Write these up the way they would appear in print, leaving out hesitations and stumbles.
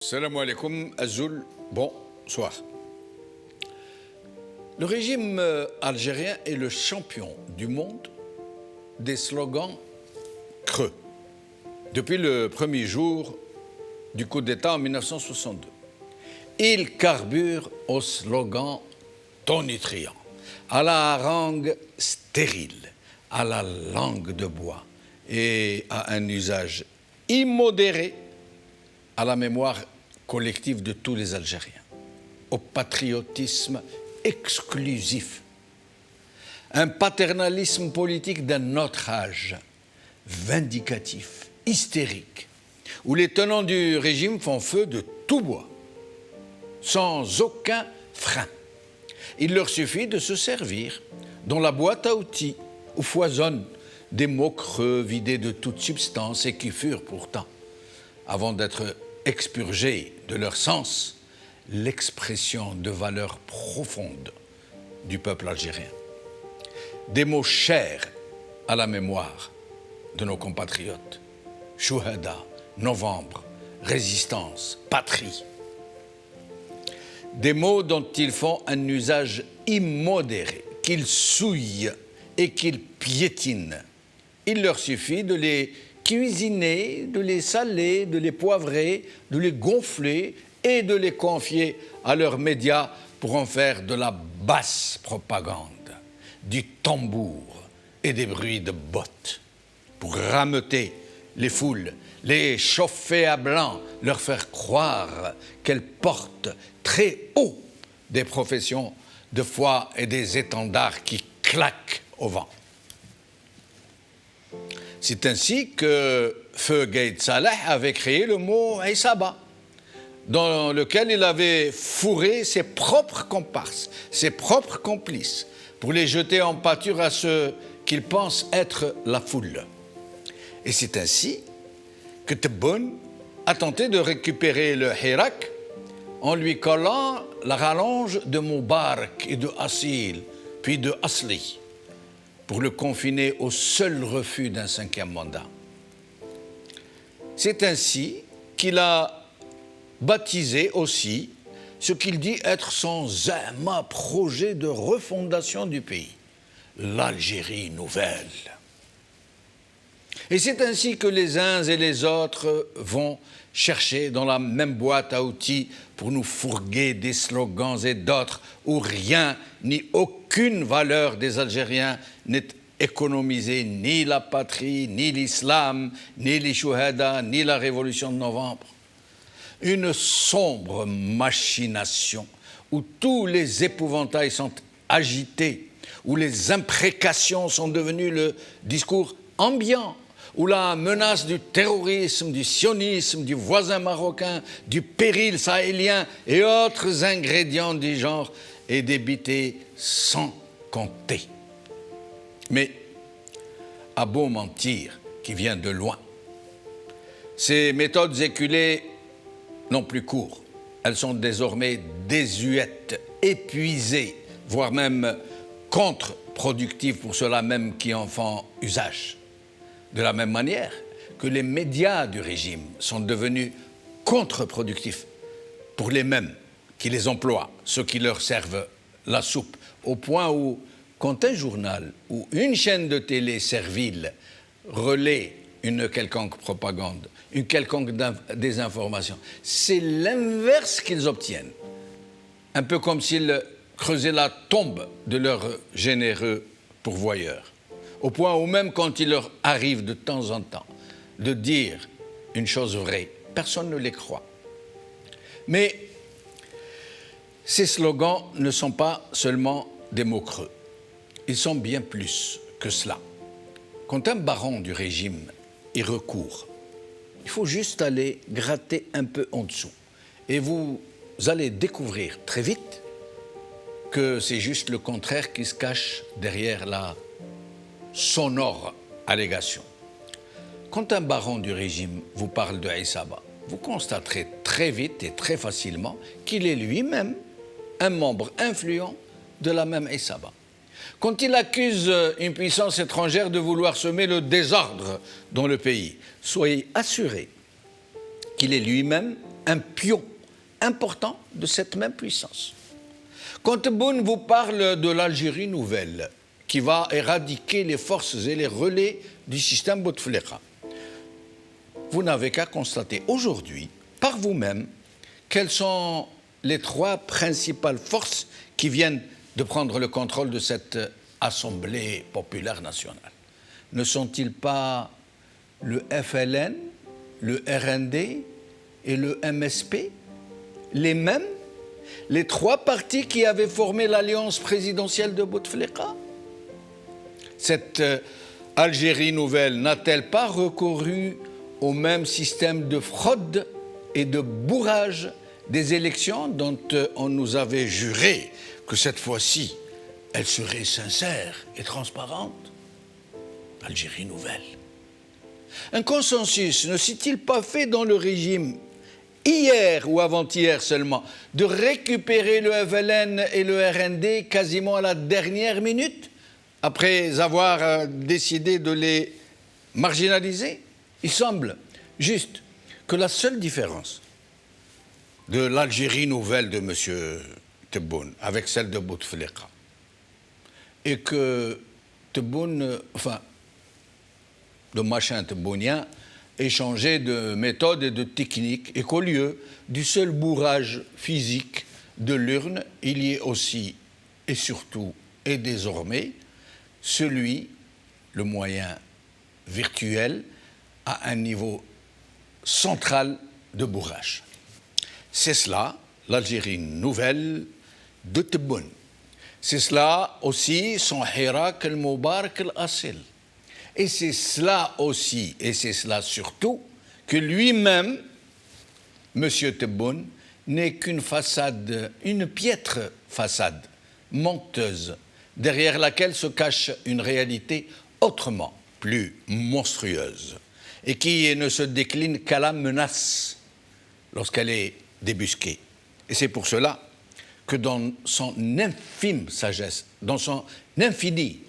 Salam alaikum, Azul, bonsoir. Le régime algérien est le champion du monde des slogans creux depuis le premier jour du coup d'État en 1962. Il carbure au slogan tonitruant, à la harangue stérile, à la langue de bois et à un usage immodéré à la mémoire collective de tous les Algériens, au patriotisme exclusif, un paternalisme politique d'un autre âge, vindicatif, hystérique, où les tenants du régime font feu de tout bois, sans aucun frein. Il leur suffit de se servir dans la boîte à outils où foisonnent des mots creux vidés de toute substance et qui furent pourtant, avant d'être expurgés de leur sens, l'expression de valeurs profondes du peuple algérien. Des mots chers à la mémoire de nos compatriotes. Chouhada, novembre, résistance, patrie. Des mots dont ils font un usage immodéré, qu'ils souillent et qu'ils piétinent. Il leur suffit de les cuisiner, de les saler, de les poivrer, de les gonfler et de les confier à leurs médias pour en faire de la basse propagande, du tambour et des bruits de bottes, pour rameuter les foules, les chauffer à blanc, leur faire croire qu'elles portent très haut des professions de foi et des étendards qui claquent au vent. C'est ainsi que Feu Gaïd Saleh avait créé le mot Aïsaba, dans lequel il avait fourré ses propres comparses, ses propres complices, pour les jeter en pâture à ceux qu'il pense être la foule. Et c'est ainsi que Tebboune a tenté de récupérer le Hirak en lui collant la rallonge de Moubarak et de Assil, puis de Asli, pour le confiner au seul refus d'un 5e mandat. C'est ainsi qu'il a baptisé aussi ce qu'il dit être son zama projet de refondation du pays, l'Algérie nouvelle. Et c'est ainsi que les uns et les autres vont chercher dans la même boîte à outils pour nous fourguer des slogans et d'autres où rien ni aucune valeur des Algériens n'est économisée, ni la patrie, ni l'islam, ni les chouhada, ni la révolution de novembre. Une sombre machination où tous les épouvantails sont agités, où les imprécations sont devenues le discours ambiant, où la menace du terrorisme, du sionisme, du voisin marocain, du péril sahélien et autres ingrédients du genre est débitée sans compter. Mais à beau mentir qui vient de loin, ces méthodes éculées n'ont plus cours. Elles sont désormais désuètes, épuisées, voire même contre-productives pour ceux-là même qui en font usage. De la même manière que les médias du régime sont devenus contre-productifs pour les mêmes qui les emploient, ceux qui leur servent la soupe, au point où, quand un journal ou une chaîne de télé servile relaie une quelconque propagande, une quelconque désinformation, c'est l'inverse qu'ils obtiennent. Un peu comme s'ils creusaient la tombe de leurs généreux pourvoyeurs. Au point où même quand il leur arrive de temps en temps de dire une chose vraie, personne ne les croit. Mais ces slogans ne sont pas seulement des mots creux. Ils sont bien plus que cela. Quand un baron du régime y recourt, il faut juste aller gratter un peu en dessous. Et vous allez découvrir très vite que c'est juste le contraire qui se cache derrière la sonore allégation. Quand un baron du régime vous parle de Aïsaba, vous constaterez très vite et très facilement qu'il est lui-même un membre influent de la même Aïsaba. Quand il accuse une puissance étrangère de vouloir semer le désordre dans le pays, soyez assurés qu'il est lui-même un pion important de cette même puissance. Quand Tebboune vous parle de l'Algérie nouvelle, qui va éradiquer les forces et les relais du système Bouteflika, vous n'avez qu'à constater aujourd'hui, par vous-même, quelles sont les trois principales forces qui viennent de prendre le contrôle de cette Assemblée populaire nationale. Ne sont-ils pas le FLN, le RND et le MSP, les mêmes, les trois partis qui avaient formé l'alliance présidentielle de Bouteflika? Cette Algérie nouvelle n'a-t-elle pas recouru au même système de fraude et de bourrage des élections dont on nous avait juré que cette fois-ci, elle serait sincère et transparente? Algérie nouvelle. Un consensus ne s'est-il pas fait dans le régime, hier ou avant-hier seulement, de récupérer le FLN et le RND quasiment à la dernière minute, après avoir décidé de les marginaliser? Il semble juste que la seule différence de l'Algérie nouvelle de M. Tebboune avec celle de Bouteflika est que Tebboune, enfin, le machin tebbounien, ait changé de méthode et de technique et qu'au lieu du seul bourrage physique de l'urne, il y ait aussi et surtout et désormais celui, le moyen virtuel, à un niveau central de bourrage. C'est cela, l'Algérie nouvelle de Tebboune. C'est cela aussi son Hirak el-Moubarak el-Assil. Et c'est cela aussi, et c'est cela surtout, que lui-même, M. Tebboune, n'est qu'une façade, une piètre façade, menteuse, derrière laquelle se cache une réalité autrement plus monstrueuse, et qui ne se décline qu'à la menace lorsqu'elle est débusquée. Et c'est pour cela que dans son infime sagesse, dans son infinie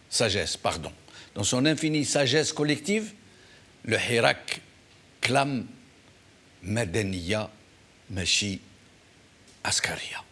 sagesse collective, le Hirak clame Madaniya Mashi Askaria.